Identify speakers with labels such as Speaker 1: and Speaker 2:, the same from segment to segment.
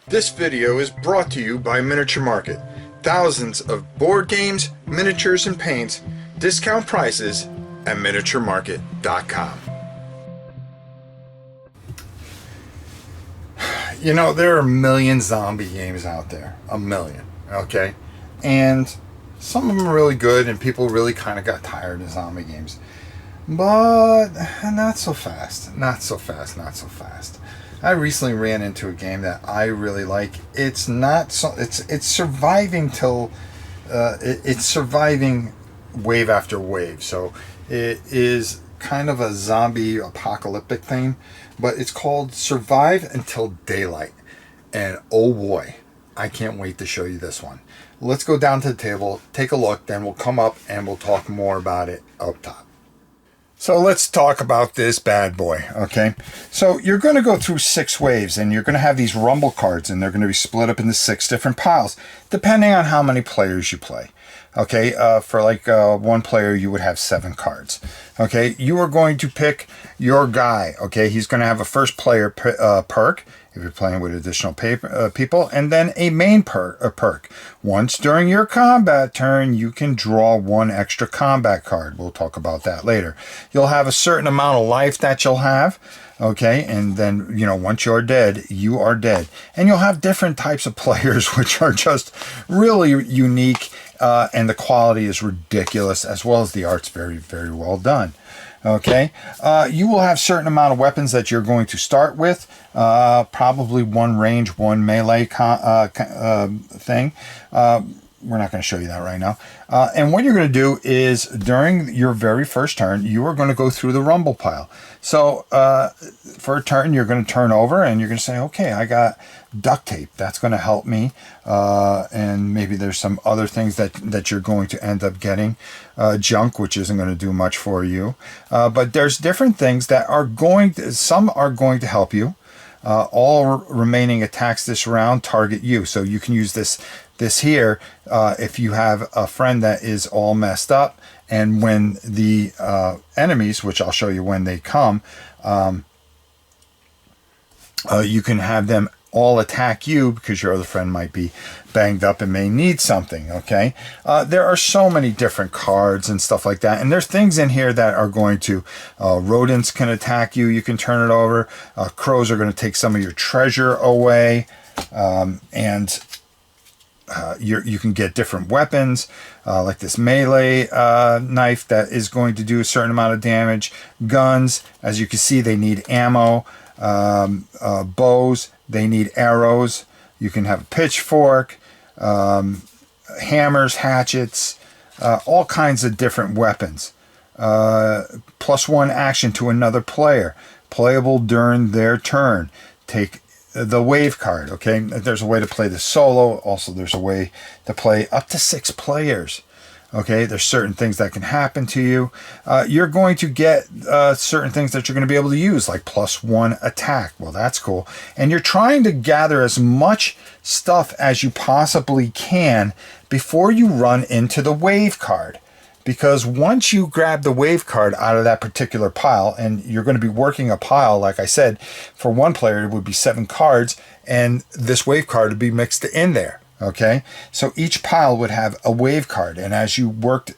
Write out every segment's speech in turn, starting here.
Speaker 1: This video is brought to you by Miniature Market. Thousands of board games, miniatures, and paints, discount prices at miniaturemarket.com. You know, there are a million zombie games out there. A million, okay? And some of them are really good, and people really kind of got tired of zombie games. But not so fast. Not so fast, not so fast. I recently ran into a game that I really like. It's not so. It's surviving till it's surviving wave after wave. So it is kind of a zombie apocalyptic thing, but it's called Survive Until Daylight. And oh boy, I can't wait to show you this one. Let's go down to the table, take a look, then we'll come up and we'll talk more about it up top. So let's talk about this bad boy, okay? So you're going to go through 6 waves, and you're going to have these rumble cards, and they're going to be split up into 6 different piles, depending on how many players you play. Okay, for like one player, you would have 7 cards. Okay, you are going to pick your guy. Okay, he's going to have a first player perk if you're playing with additional people, and then a main perk. Once during your combat turn, you can draw 1 extra combat card. We'll talk about that later. You'll have a certain amount of life that you'll have. Okay, and then, you know, once you're dead, you are dead. And you'll have different types of players, which are just really unique, and the quality is ridiculous, as well as the art's very, very well done. Okay, you will have certain amount of weapons that you're going to start with, probably 1 range, 1 melee thing. We're not going to show you that right now. And what you're going to do is, during your very first turn, you are going to go through the rumble pile. So for a turn, you're going to turn over and you're going to say, okay, I got duct tape. That's going to help me. And maybe there's some other things that you're going to end up getting. Junk, which isn't going to do much for you. But there's different things that are some are going to help you. All remaining attacks this round target you. So you can use this here if you have a friend that is all messed up, and when the enemies, which I'll show you when they come, you can have them all attack you because your other friend might be banged up and may need something. Okay, there are so many different cards and stuff like that, and there's things in here that are going to rodents can attack you. You can turn it over. Crows are going to take some of your treasure away, and you can get different weapons, like this melee knife that is going to do a certain amount of damage. Guns, as you can see, they need ammo. Bows, they need arrows. You can have a pitchfork, hammers, hatchets, all kinds of different weapons. +1 action to another player, playable during their turn. Take the wave card. Okay, there's a way to play this solo. Also, there's a way to play up to 6 players. Okay, there's certain things that can happen to you. You're going to get certain things that you're going to be able to use, like +1 attack. Well, that's cool. And you're trying to gather as much stuff as you possibly can before you run into the wave card. Because once you grab the wave card out of that particular pile, and you're going to be working a pile, like I said, for one player it would be 7 cards, and this wave card would be mixed in there. Okay, so each pile would have a wave card, and as you worked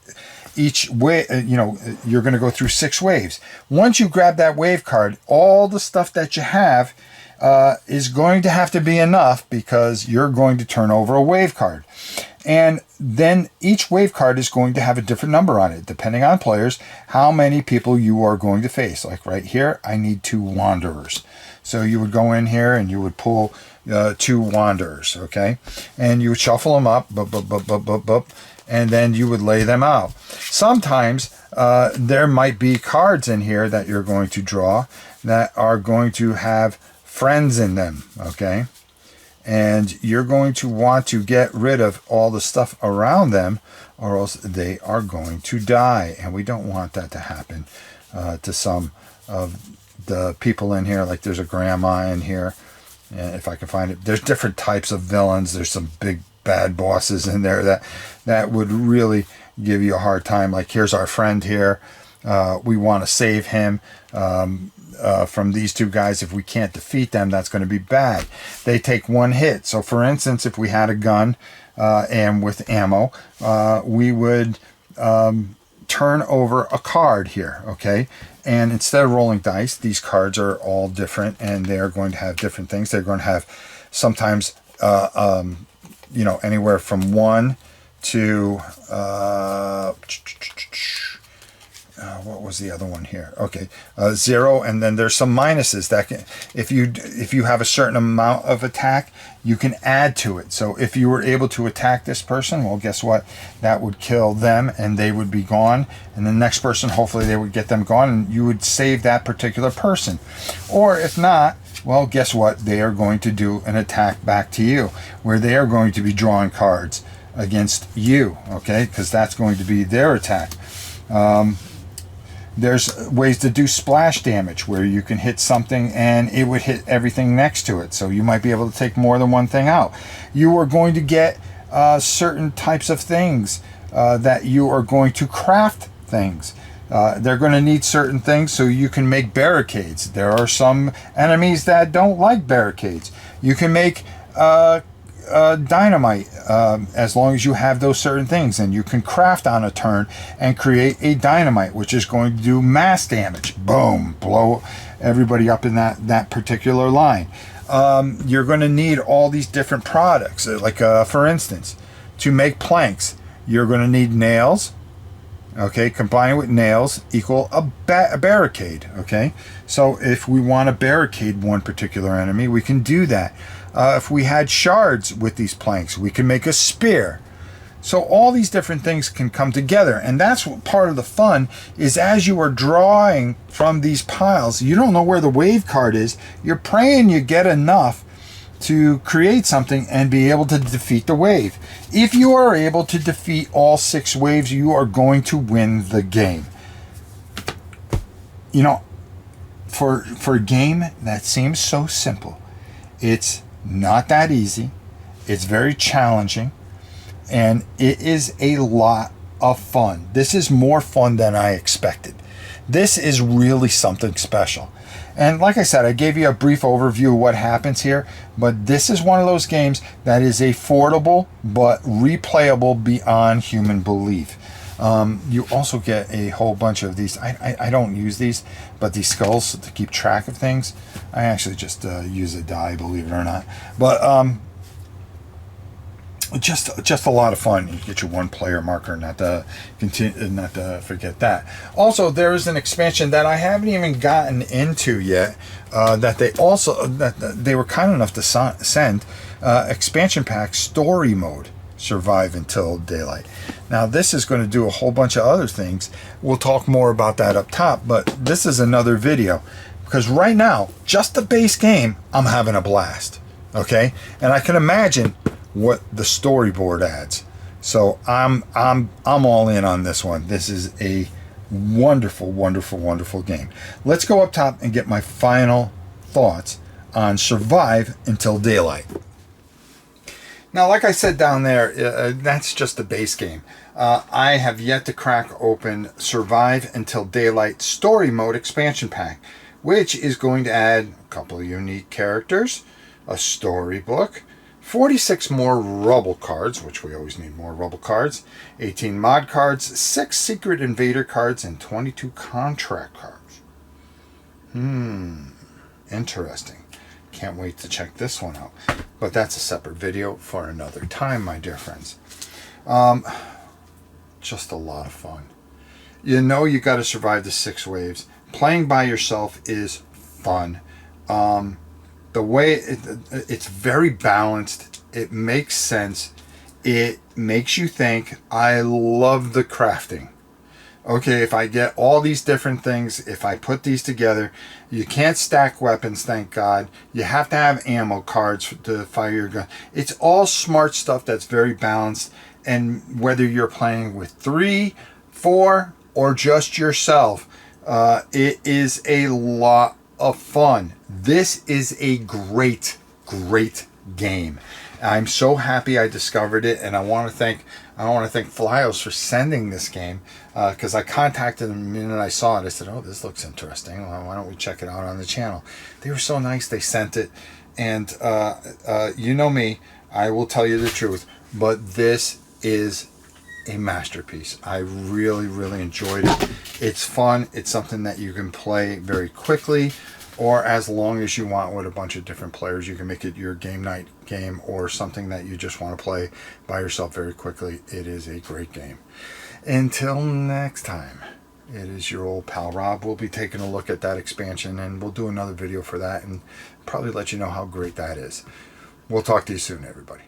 Speaker 1: each way, you know, you're going to go through 6 waves. Once you grab that wave card, all the stuff that you have is going to have to be enough, because you're going to turn over a wave card. And then each wave card is going to have a different number on it, depending on players, how many people you are going to face. Like right here, I need 2 wanderers. So you would go in here and you would pull 2 wanderers, okay? And you would shuffle them up, and then you would lay them out. Sometimes there might be cards in here that you're going to draw that are going to have friends in them, okay? And you're going to want to get rid of all the stuff around them, or else they are going to die. And we don't want that to happen to some of the people in here. Like there's a grandma in here, if I can find it. There's different types of villains. There's some big bad bosses in there that would really give you a hard time. Like here's our friend here. We want to save him. from these two guys. If we can't defeat them, that's going to be bad. They take one hit. So for instance, if we had a gun and with ammo, we would turn over a card here, okay? And instead of rolling dice, these cards are all different, and they're going to have different things. They're going to have sometimes, anywhere from 1 to what was the other one here? Okay, 0, and then there's some minuses that can, if you have a certain amount of attack, you can add to it. So if you were able to attack this person, well, guess what? That would kill them, and they would be gone. And the next person, hopefully, they would get them gone, and you would save that particular person. Or if not, well, guess what? They are going to do an attack back to you, where they are going to be drawing cards against you, okay? Because that's going to be their attack. There's ways to do splash damage, where you can hit something and it would hit everything next to it. So you might be able to take more than one thing out. You are going to get certain types of things that you are going to craft things. They're going to need certain things so you can make barricades. There are some enemies that don't like barricades. You can make dynamite as long as you have those certain things, and you can craft on a turn and create a dynamite, which is going to do mass damage. Boom, blow everybody up in that particular line. You're going to need all these different products, like for instance, to make planks, you're going to need nails. Okay, combine with nails equal a barricade. Okay, so if we want to barricade one particular enemy, we can do that. If we had shards with these planks, we can make a spear. So all these different things can come together, and that's what part of the fun is. As you are drawing from these piles, you don't know where the wave card is. You're praying you get enough to create something and be able to defeat the wave. If you are able to defeat all 6 waves, you are going to win the game. You know, for a game that seems so simple, it's not that easy. It's very challenging, and it is a lot of fun. This is more fun than I expected. This is really something special. And like I said, I gave you a brief overview of what happens here, but this is one of those games that is affordable but replayable beyond human belief. You also get a whole bunch of these. I don't use these, but these skulls to keep track of things. I actually just use a die, believe it or not. But just a lot of fun. You get your 1-player marker, not to forget that. Also, there is an expansion that I haven't even gotten into yet. That they were kind enough to send expansion pack story mode. Survive until daylight. Now this is going to do a whole bunch of other things. We'll talk more about that up top, but this is another video, because right now, just the base game, I'm having a blast. Okay, and I can imagine what the storyboard adds. So I'm all in on this one. This is a wonderful, wonderful, wonderful game. Let's go up top and get my final thoughts on Survive Until Daylight. Now, like I said down there, that's just the base game. I have yet to crack open Survive Until Daylight Story Mode Expansion Pack, which is going to add a couple of unique characters, a storybook, 46 more rubble cards, which we always need more rubble cards, 18 mod cards, 6 secret invader cards, and 22 contract cards. Interesting. Can't wait to check this one out. But that's a separate video for another time, my dear friends. Just a lot of fun. You know you got to survive the 6 waves. Playing by yourself is fun. The way it's very balanced. It makes sense. It makes you think. I love the crafting. Okay, if I get all these different things, if I put these together, you can't stack weapons, thank God. You have to have ammo cards to fire your gun. It's all smart stuff that's very balanced. And whether you're playing with 3, 4, or just yourself, it is a lot of fun. This is a great, great game. I'm so happy I discovered it, and I want to thank Flyos for sending this game, because I contacted them the minute I saw it. I said, "Oh, this looks interesting. Well, why don't we check it out on the channel?" They were so nice. They sent it, and you know me, I will tell you the truth, but this is a masterpiece. I really, really enjoyed it. It's fun. It's something that you can play very quickly, or as long as you want with a bunch of different players. You can make it your game night game, or something that you just want to play by yourself very quickly. It is a great game. Until next time, it is your old pal Rob. We'll be taking a look at that expansion, and we'll do another video for that and probably let you know how great that is. We'll talk to you soon, everybody.